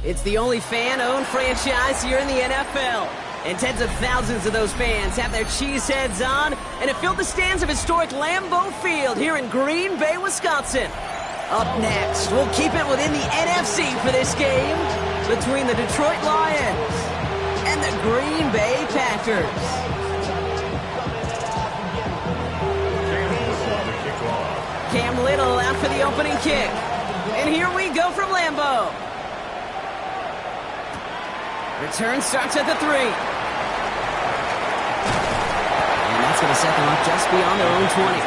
It's the only fan-owned franchise here in the NFL. And tens of thousands of those fans have their cheeseheads on, and it filled the stands of historic Lambeau Field here in Green Bay, Wisconsin. Up next, we'll keep it within the NFC for this game between the Detroit Lions and the Green Bay Packers. Cam Little out for the opening kick. And here we go from Lambeau. Return starts at the 3. And that's going to set them up just beyond their own 20.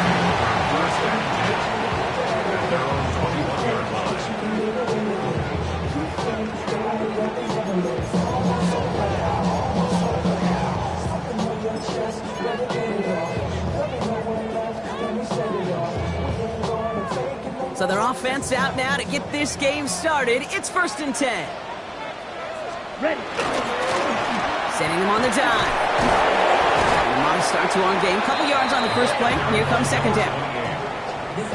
So their offense out now to get this game started. It's 1st and 10. Ready. Sending them on the dime. Lamar starts a long game. Couple yards on the first play. Here comes second down.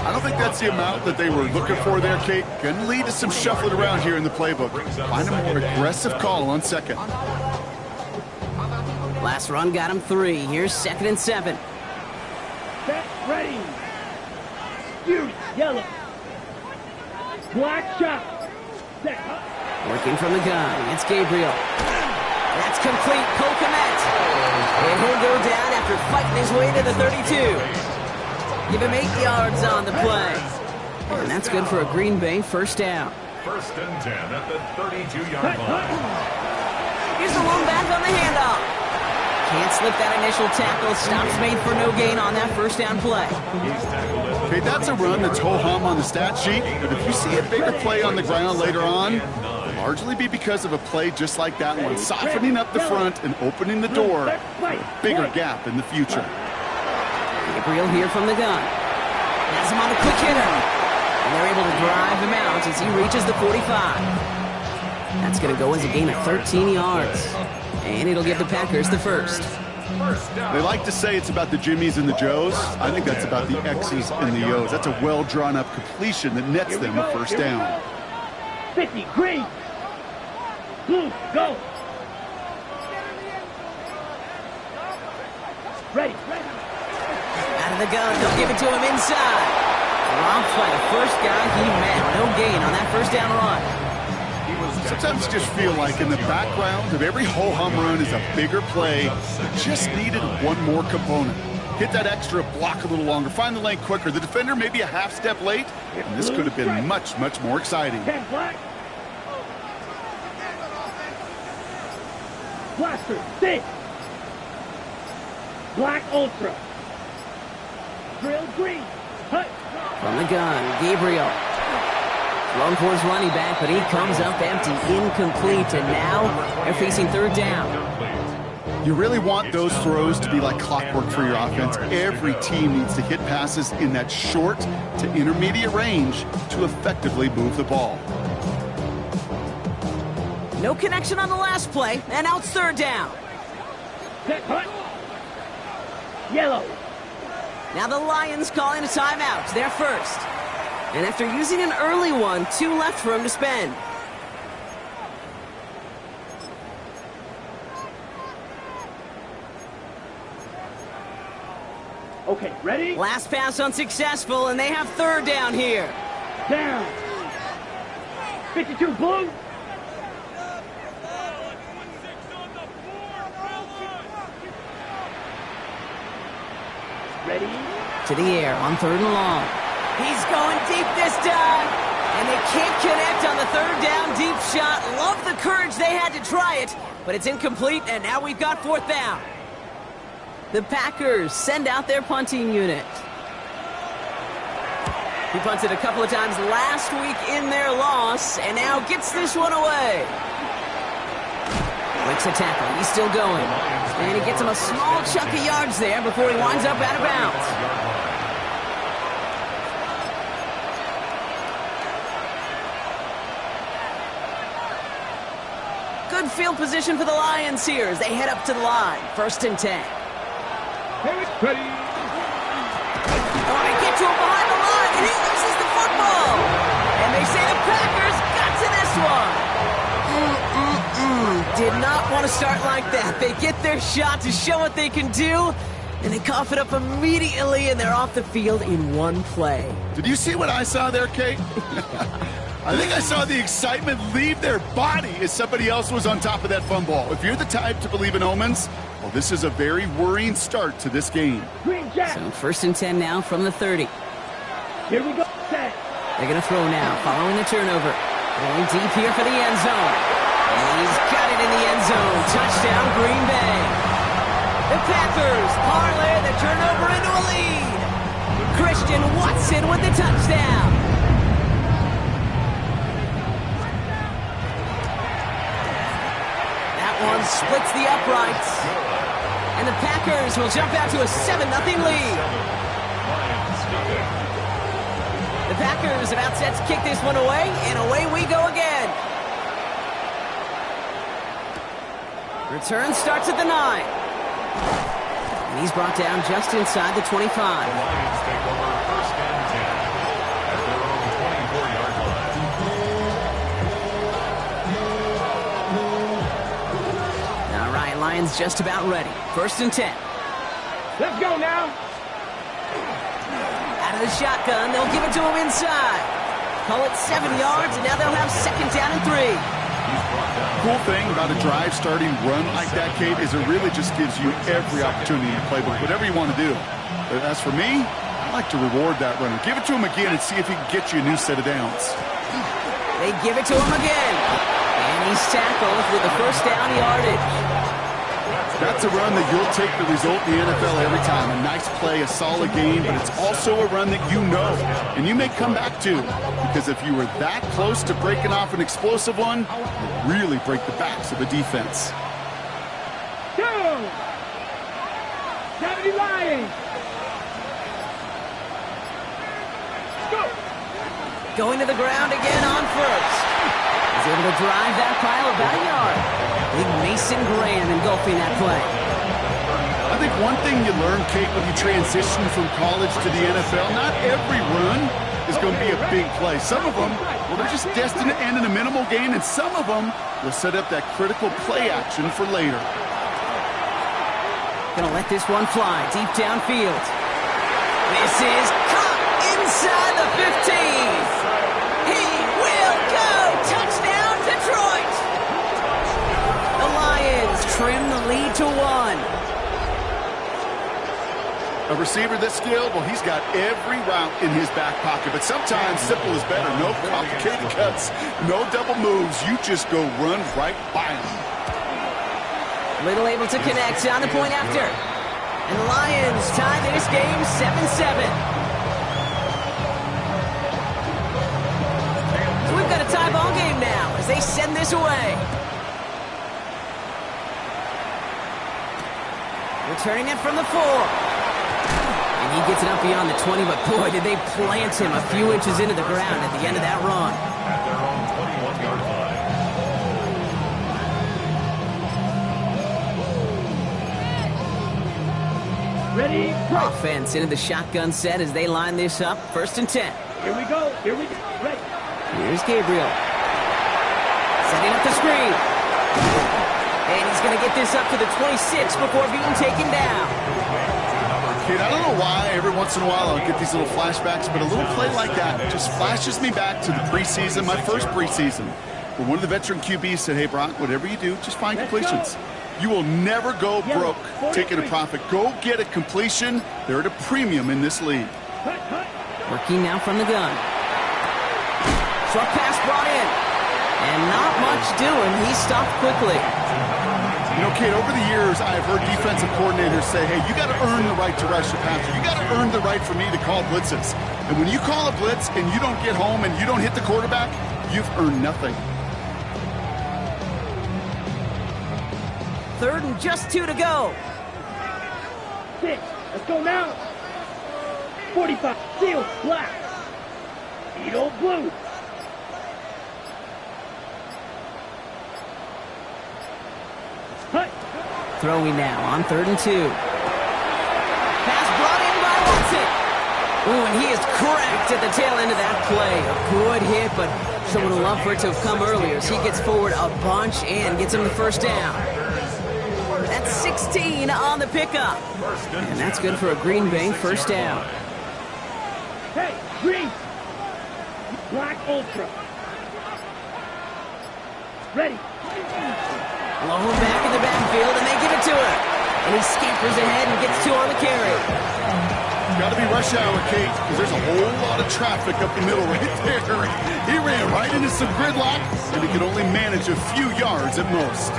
I don't think that's the amount that they were looking for there, Kate. Can lead to some shuffling around here in the playbook. Find a more aggressive call on second. Last run got him 3. Here's 2nd and 7. Set, ready. You, yellow. Black shot. Set. Working from the gun. It's Gabriel. That's complete. Cole Kmet. And he'll go down after fighting his way to the 32. Give him 8 yards on the play. And that's good for a Green Bay first down. 1st and 10 at the 32-yard line. Here's the long back on the handoff. Can't slip that initial tackle. Stops made for no gain on that first down play. Okay, that's a run that's ho-hum on the stat sheet, but if you see a bigger play on the ground later on, it'll largely be because of a play just like that one, softening up the front and opening the door for a bigger gap in the future. Gabriel here from the gun. Has him on the quick hitter. And they're able to drive him out as he reaches the 45. That's going to go as a gain of 13 yards. And it'll give the Packers the first. They like to say it's about the Jimmies and the Joes. I think that's about the X's and the O's. That's a well-drawn-up completion that nets them a first down. 50, green. Blue, go. Ready. Out of the gun, they'll give it to him inside. Dropped by the first guy he met. No gain on that first down run. Sometimes you just feel like in the background of every ho-hum run is a bigger play. Just needed one more component. Hit that extra block a little longer. Find the lane quicker. The defender maybe a half step late. And this could have been much, much more exciting. Black. Blaster, 6. Black Ultra. Drill green. Hut. From the gun, Gabriel. Thrown for his running back, but he comes up empty, incomplete, and now they're facing 3rd down. You really want those throws to be like clockwork for your offense. Every team needs to hit passes in that short to intermediate range to effectively move the ball. No connection on the last play, and now it's 3rd down. Set, hut. Yellow. Now the Lions calling a timeout. They're first. And after using an early one, 2 left for him to spend. Okay, ready? Last pass unsuccessful, and they have 3rd down here. Down. 52, blue. Ready? To the air on 3rd and long. He's going deep this time. And they can't connect on the 3rd down deep shot. Love the courage they had to try it. But it's incomplete, and now we've got 4th down. The Packers send out their punting unit. He punted a couple of times last week in their loss, and now gets this one away. Breaks a tackle. He's still going. And he gets him a small chunk of yards there before he winds up out of bounds. Good field position for the Lions here as they head up to the line. 1st and 10. Ready. Oh, they get to him behind the line, and he loses the football. And they say the Packers got to this one. Did not want to start like that. They get their shot to show what they can do, and they cough it up immediately, and they're off the field in one play. Did you see what I saw there, Kate? I think I saw the excitement leave their body as somebody else was on top of that fun ball. If you're the type to believe in omens, well, this is a very worrying start to this game. Green jack. So 1st and 10 now from the 30. Here we go. Set. They're going to throw now, following the turnover. Going deep here for the end zone. And he's got it in the end zone. Touchdown, Green Bay. The Packers parlay the turnover into a lead. Christian Watson with the touchdown. That one splits the uprights. And the Packers will jump out to a 7-0 lead. The Packers about set to kick this one away, and away we go again. Return starts at the 9. And he's brought down just inside the 25. The Lions take over 1st and 10 at their own 24-yard line. All right, Lions just about ready. 1st and 10. Let's go now. Out of the shotgun, they'll give it to him inside. Call it 7 yards, and now they'll have 2nd down and 3. Cool thing about a drive starting run like that, Kate, is it really just gives you every opportunity to play with whatever you want to do. But as for me, I like to reward that runner. Give it to him again and see if he can get you a new set of downs. They give it to him again. And he's tackled with the 1st down yardage. That's a run that you'll take the result in the NFL every time. A nice play, a solid game, but it's also a run that you know and you may come back to. Because if you were that close to breaking off an explosive one, you really break the backs of the defense. Go. 70 Lions. Go. Going to the ground again on 1st. He's able to drive that pile about a yard. Big Mason Graham engulfing that play. I think one thing you learn, Kate, when you transition from college to the NFL, not every run is going to be a big play. Some of them, well, they're just destined to end in a minimal gain, and some of them will set up that critical play action for later. Gonna let this one fly deep downfield. This is caught inside the 15. He will go. Touchdown, Detroit. The Lions trim the lead to 1. A receiver this skilled, well, he's got every route in his back pocket, but sometimes simple is better. No complicated cuts, no double moves. You just go run right by him. Little able to connect on the point after. And the Lions tie this game 7-7. So we've got a tie ball game now as they send this away. Returning it from the 4. And he gets it up beyond the 20, but boy, did they plant him a few inches into the ground at the end of that run. At their own 21-yard line. Ready. Go. Offense into the shotgun set as they line this up. 1st and 10. Here we go. Here we go. Ready. Here's Gabriel. Setting up the screen. And he's going to get this up to the 26 before being taken down. Kid, I don't know why every once in a while I'll get these little flashbacks, but a little play like that just flashes me back to the preseason, my first preseason, where one of the veteran QBs said, hey, Brock, whatever you do, just find completions. You will never go broke taking a profit. Go get a completion. They're at a premium in this league. Working now from the gun. Short pass brought in. And not much doing. He stopped quickly. You know, Kate, over the years, I've heard defensive coordinators say, hey, you got to earn the right to rush the passer. You got to earn the right for me to call blitzes. And when you call a blitz and you don't get home and you don't hit the quarterback, you've earned nothing. 3rd and just 2 to go. 6. Let's go now. 45. Seal. Black. Eat old blue. Hut. Throwing now on 3rd and 2. Pass brought in by Watson. Ooh, and he is cracked at the tail end of that play. A good hit, but someone would love for it to have come earlier as he gets forward a bunch and gets him the first down. That's 16 on the pickup. And that's good for a Green Bay first down. Hey, Green! Black Ultra. Ready. Low back in the backfield, and they give it to her. And he scampers ahead and gets 2 on the carry. Got to be rush hour, Kate, because there's a whole lot of traffic up the middle right there. He ran right into some gridlock, and he could only manage a few yards at most.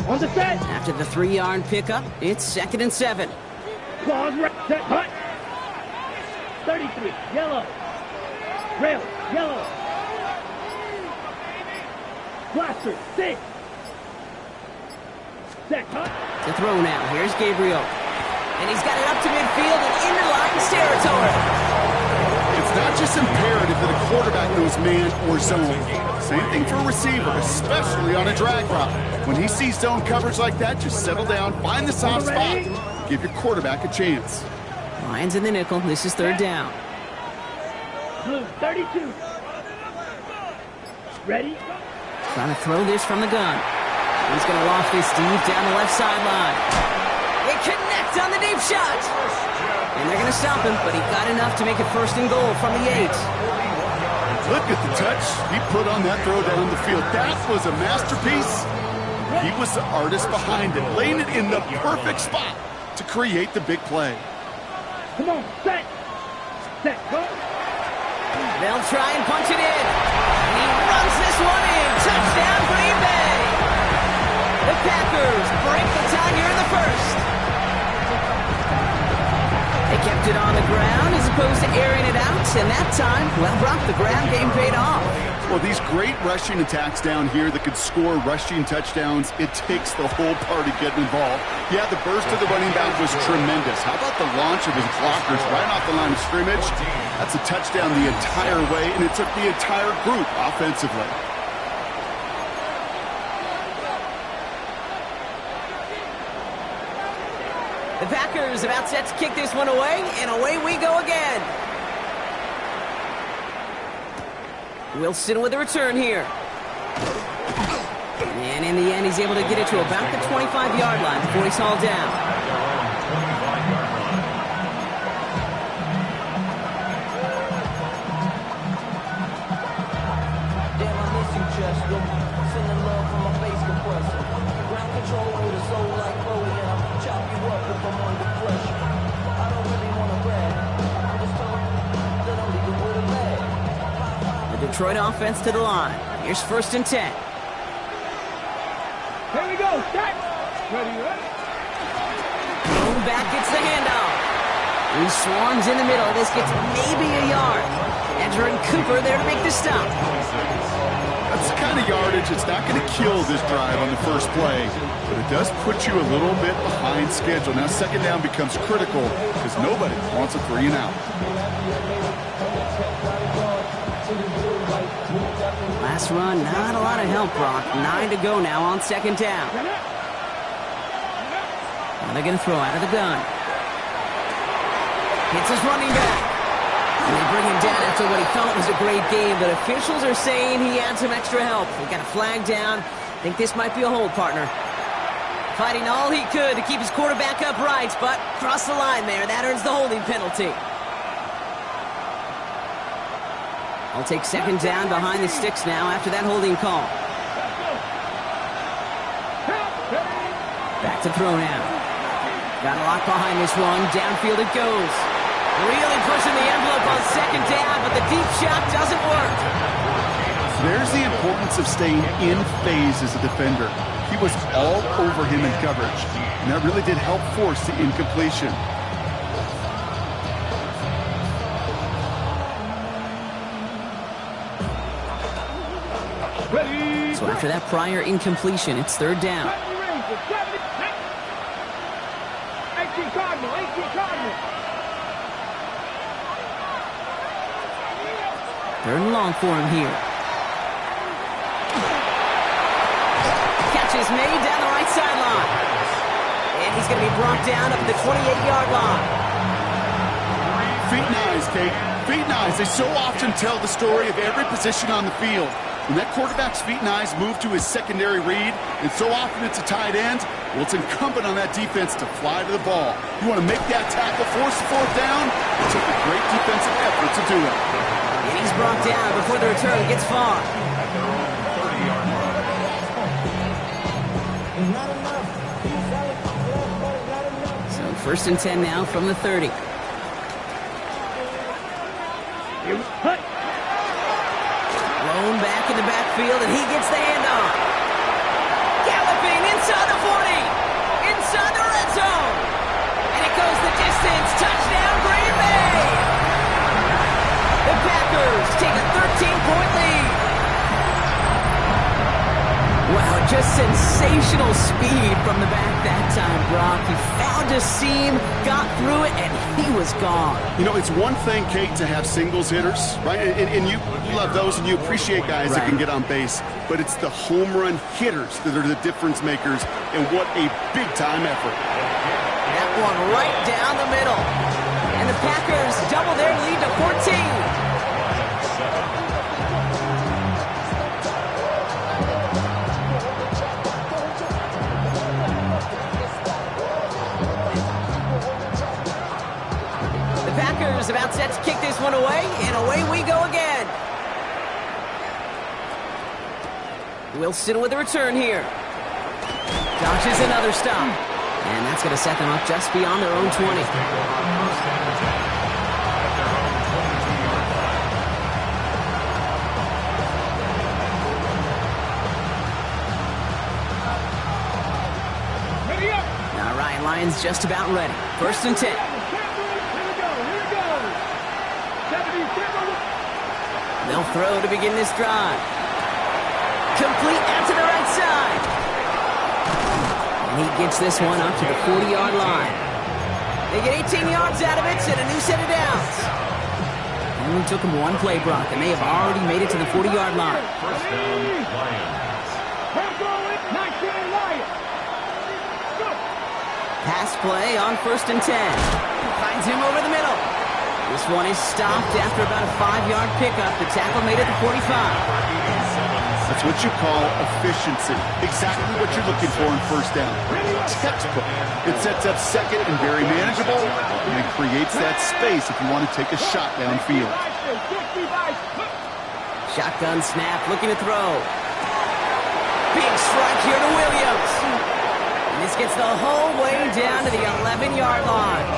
On the set. After the 3-yard pickup, it's 2nd and 7. Pause, right, set, hut. 33, yellow. Rail, yellow. Blaster, 6. Set, hut. To throw now. Here's Gabriel. And he's got it up to midfield and into Lions territory. It's not just imperative that a quarterback knows man or zone. Same thing for a receiver, especially on a drag route. When he sees zone coverage like that, just settle down, find the soft spot, give your quarterback a chance. Lions in the nickel. This is 3rd down. Blue, 32. Ready? Trying to throw this from the gun. He's going to loft this deep down the left sideline. They connect on the deep shot. And they're going to stop him, but he got enough to make it 1st and goal from the 8. Look at the touch he put on that throw down the field. That was a masterpiece. He was the artist behind it, laying it in the perfect spot to create the big play. Come on, set. Set, go. They'll try and punch it in. And he runs this one in. Touchdown, Green Bay. The Packers break the tie here in the 1st. They kept it on the ground as opposed to airing it out. And that time, well, Brock, the ground game paid off. Well, these great rushing attacks down here that could score rushing touchdowns, it takes the whole party getting involved. Yeah, the burst of the running back was tremendous. How about the launch of his blockers right off the line of scrimmage? That's a touchdown the entire way, and it took the entire group offensively. The Packers about set to kick this one away, and away we go again. Wilson with a return here. And in the end, he's able to get it to about the 25-yard line before he's hauled down. Detroit offense to the line. Here's 1st and 10. Here we go, set. Ready, ready. Going back gets the handoff. He swarms in the middle. This gets maybe a yard. Edger and Cooper there to make the stop. That's the kind of yardage it's not going to kill this drive on the first play, but it does put you a little bit behind schedule. Now 2nd down becomes critical because nobody wants a 3 and out. Last run, not a lot of help, Brock. 9 to go now on 2nd down. Now they're going to throw out of the gun. Hits his running back. And they bring him down after what he felt was a great game, but officials are saying he had some extra help. We got a flag down. Think this might be a hold, partner. Fighting all he could to keep his quarterback upright, but crossed the line there. That earns the holding penalty. I'll take 2nd down behind the sticks now after that holding call. Back to throw now. Got a lock behind this one. Downfield it goes. Really pushing the envelope on 2nd down, but the deep shot doesn't work. There's the importance of staying in phase as a defender. He was all over him in coverage, and that really did help force the incompletion. So after that prior incompletion, it's 3rd down. 18 Cardinal, 18 Cardinal. Third and long for him here. Catch is made down the right sideline. And he's going to be brought down up at the 28-yard line. Feet and eyes, Kate. Feet and eyes. They so often tell the story of every position on the field. When that quarterback's feet and eyes move to his secondary read, and so often it's a tight end, well, it's incumbent on that defense to fly to the ball. You want to make that tackle, force the fourth down. It took a great defensive effort to do it. And he's brought down before the return gets far. So first and 10 now from the 30. Thrown back in the backfield, and he gets the handoff. Galloping inside the 40. Inside the red zone. And it goes the distance. Touchdown, Green Bay. The Packers take a 13-point lead. Wow, just sensational speed from the back that time, Brock. He found a seam, got through it, and he was gone. You know, it's one thing, Kate, to have singles hitters, right? And you love those, and you appreciate guys that can get on base. But it's the home run hitters that are the difference makers, and what a big-time effort. That one right down the middle. And the Packers double their lead to 14. Packers about set to kick this one away, and away we go again. Wilson with a return here. Dodges another stop. And that's going to set them up just beyond their own 20. All right, Lions just about ready. First and 10. They'll throw to begin this drive. Complete out to the right side. And he gets this one up to the 40-yard line. They get 18 yards out of it and a new set of downs. It only took them one play, Brock, and they have already made it to the 40-yard line. First down, Lions. Pass play on first and 10. Finds him over the middle. This one is stopped after about a 5-yard pickup. The tackle made it to 45. That's what you call efficiency. Exactly what you're looking for in first down. Textbook. It sets up second and very manageable, and it creates that space if you want to take a shot downfield. Shotgun snap, looking to throw. Big strike here to Williams. And this gets the whole way down to the 11-yard line.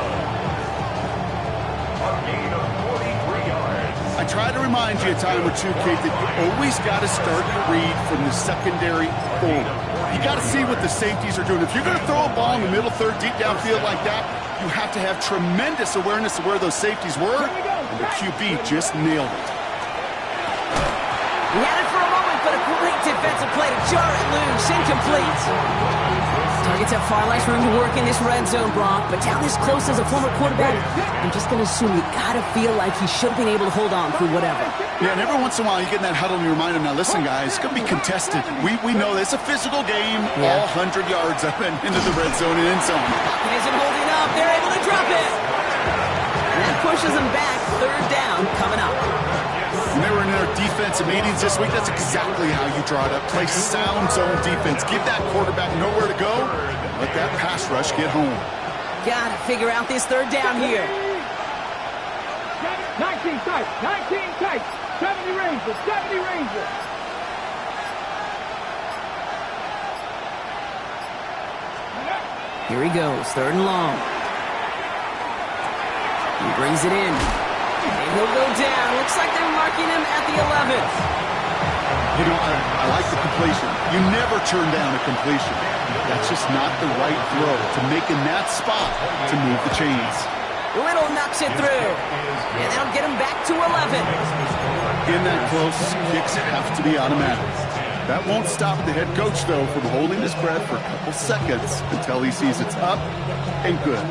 I try to remind you a time or two, Kate, that you always got to start your read from the secondary forward. You got to see what the safeties are doing. If you're going to throw a ball in the middle third deep downfield like that, you have to have tremendous awareness of where those safeties were, and the QB just nailed it. He had it for a moment, but a great defensive play to jar it loose, incomplete. Targets have far less room to work in this red zone, Brock, but down this close as a former quarterback, I'm just going to assume you got to feel like he should have been able to hold on through whatever. Yeah, and every once in a while you get in that huddle and you remind him, now listen, guys, it's going to be contested. We know this. It's a physical game, all 100 yards up and into the red zone and end zone. Pocket isn't holding up. They're able to drop it. And that pushes them back. Third down coming up. When they were in their defensive meetings this week, that's exactly how you draw it up. Play sound zone defense. Give that quarterback nowhere to go. Let that pass rush get home. Gotta figure out this third down here. 19 tight, 19 tight. 70 Rangers, 70 Rangers. Here he goes, third and long. He brings it in. And he'll go down. Looks like they're marking him at the 11th. You know, I like the completion. You never turn down a completion. That's just not the right throw to make in that spot to move the chains. Little knocks it through. And that'll get him back to 11. In that close, kicks have to be automatic. That won't stop the head coach, though, from holding his breath for a couple seconds until he sees it's up and good.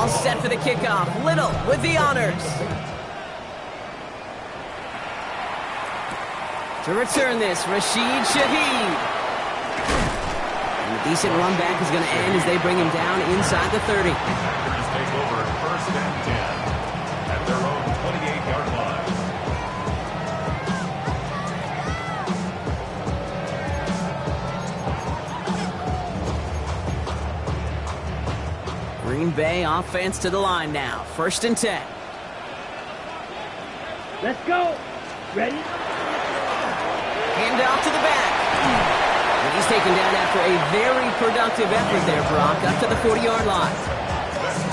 All set for the kickoff. Little with the honors. To return this, Rashid Shaheed. And a decent run back is going to end as they bring him down inside the 30. Packers take over 1st and 10 at their own 28-yard line. Green Bay offense to the line now. 1st and 10. Let's go. Ready? Hand off to the back. And he's taken down after a very productive effort there, Brock, up to the 40-yard line.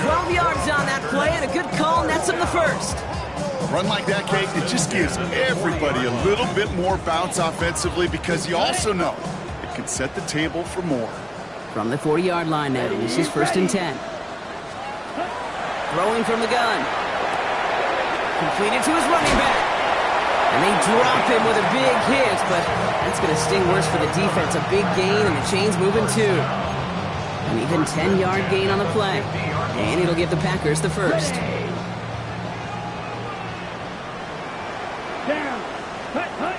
12 yards on that play, and a good call nets him the first. A run like that, Kate, it just gives everybody a little bit more bounce offensively because you also know it can set the table for more. From the 40-yard line now, this is 1st and 10. Throwing from the gun. Completed to his running back. And they drop him with a big hit, but that's going to sting worse for the defense. A big gain, and the chain's moving too. An even 10-yard gain on the play. And it'll give the Packers the first. Down. Hut, hut.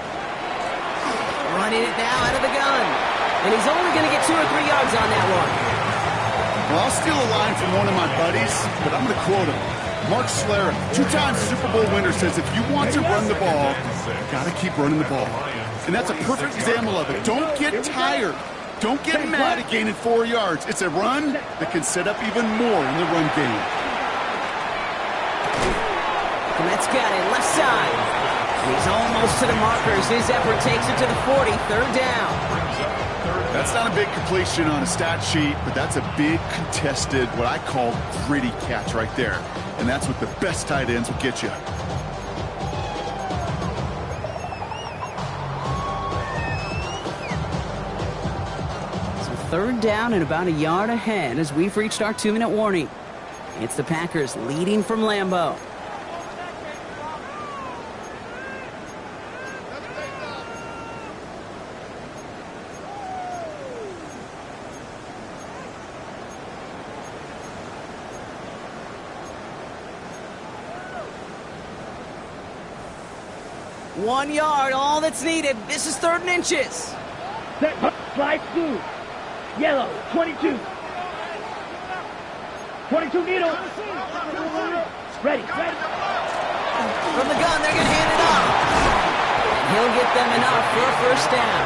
Running it now out of the gun. And he's only going to get 2 or 3 yards on that one. Well, I'll steal a line from one of my buddies, but I'm going to quote him. Mark Schlereth, 2-time Super Bowl winner, says if you want to run the ball, you got to keep running the ball. And that's a perfect example of it. Don't get tired. Don't get mad at gaining 4 yards. It's a run that can set up even more in the run game. Komet's got it, left side. And he's almost to the markers. His effort takes it to the 40, 3rd down. That's not a big completion on a stat sheet, but that's a big contested, what I call gritty catch right there. And that's what the best tight ends will get you. So 3rd down and about a yard ahead as we've reached our 2-minute warning. It's the Packers leading from Lambeau. One yard, all that's needed. This is 3rd and inches. Set. Slide through. Yellow. 22. 22 needle. Ready. Ready. From the gun, they're going to hand it off. And he'll get them enough for a 1st down.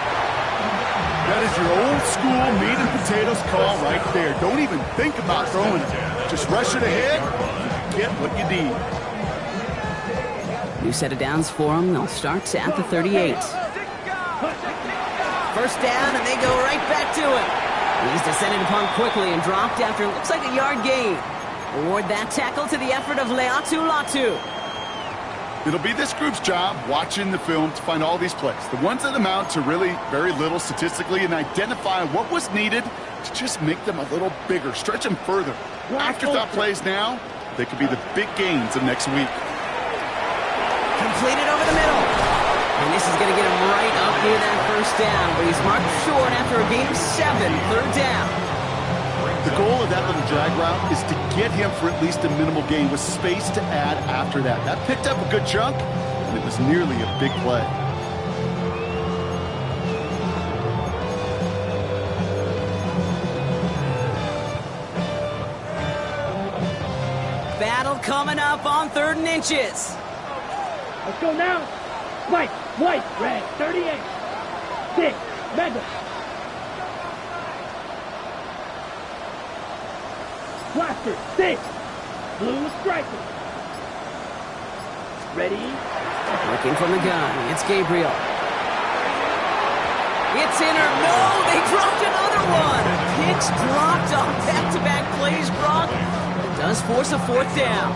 That is your old school meat and potatoes call right there. Don't even think about throwing it. Just rush it ahead. Get what you need. New set of downs for them. They'll start at the 38. 1st down, and they go right back to it. He's descended upon quickly and dropped after it looks like a yard gain. Award that tackle to the effort of Leatu Latu. It'll be this group's job watching the film to find all these plays. The ones that amount to really very little statistically and identify what was needed to just make them a little bigger, stretch them further. Afterthought plays now, they could be the big gains of next week. Completed over the middle. And this is going to get him right up near that 1st down, but he's marked short after a gain of 7, 3rd down. The goal of that little drag route is to get him for at least a minimal gain with space to add after that. That picked up a good chunk, and it was nearly a big play. Battle coming up on 3rd and inches. Let's go now. White. White. Red. 38. 6. Mega. Blaster. 6. Blue striker. Ready. Looking from the gun. It's Gabriel. It's in or no, they dropped another one. Hicks dropped on back-to-back plays, Brock. It does force a 4th down.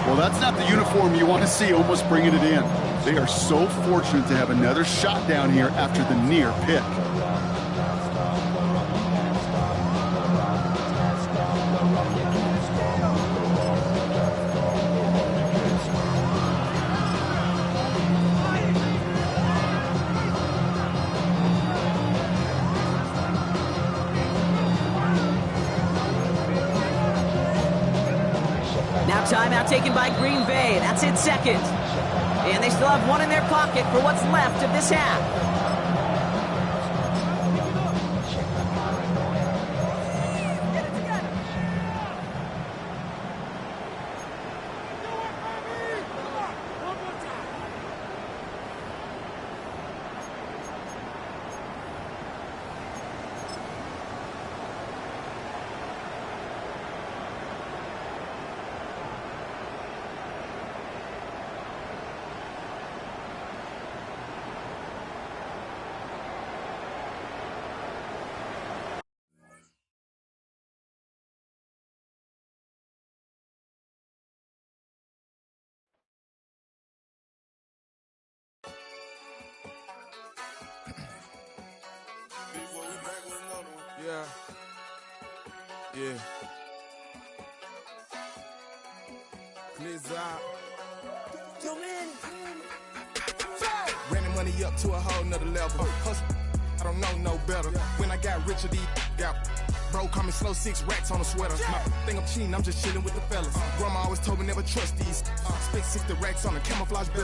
Well, that's not the uniform you want to see almost bringing it in. They are so fortunate to have another shot down here after the near pick. taken by Green Bay. That's it second. And they still have one in their pocket for what's left of this half. Yeah. Yeah. Clears out. Running money up to a whole nother level. Hustle, I don't know no better. When I got richer, these got bro, call me slow, 6 racks on a sweater. My thing I'm cheating, I'm just chilling with the fellas. Grandma always told me never trust these. Spent 60 racks on a camouflage belt.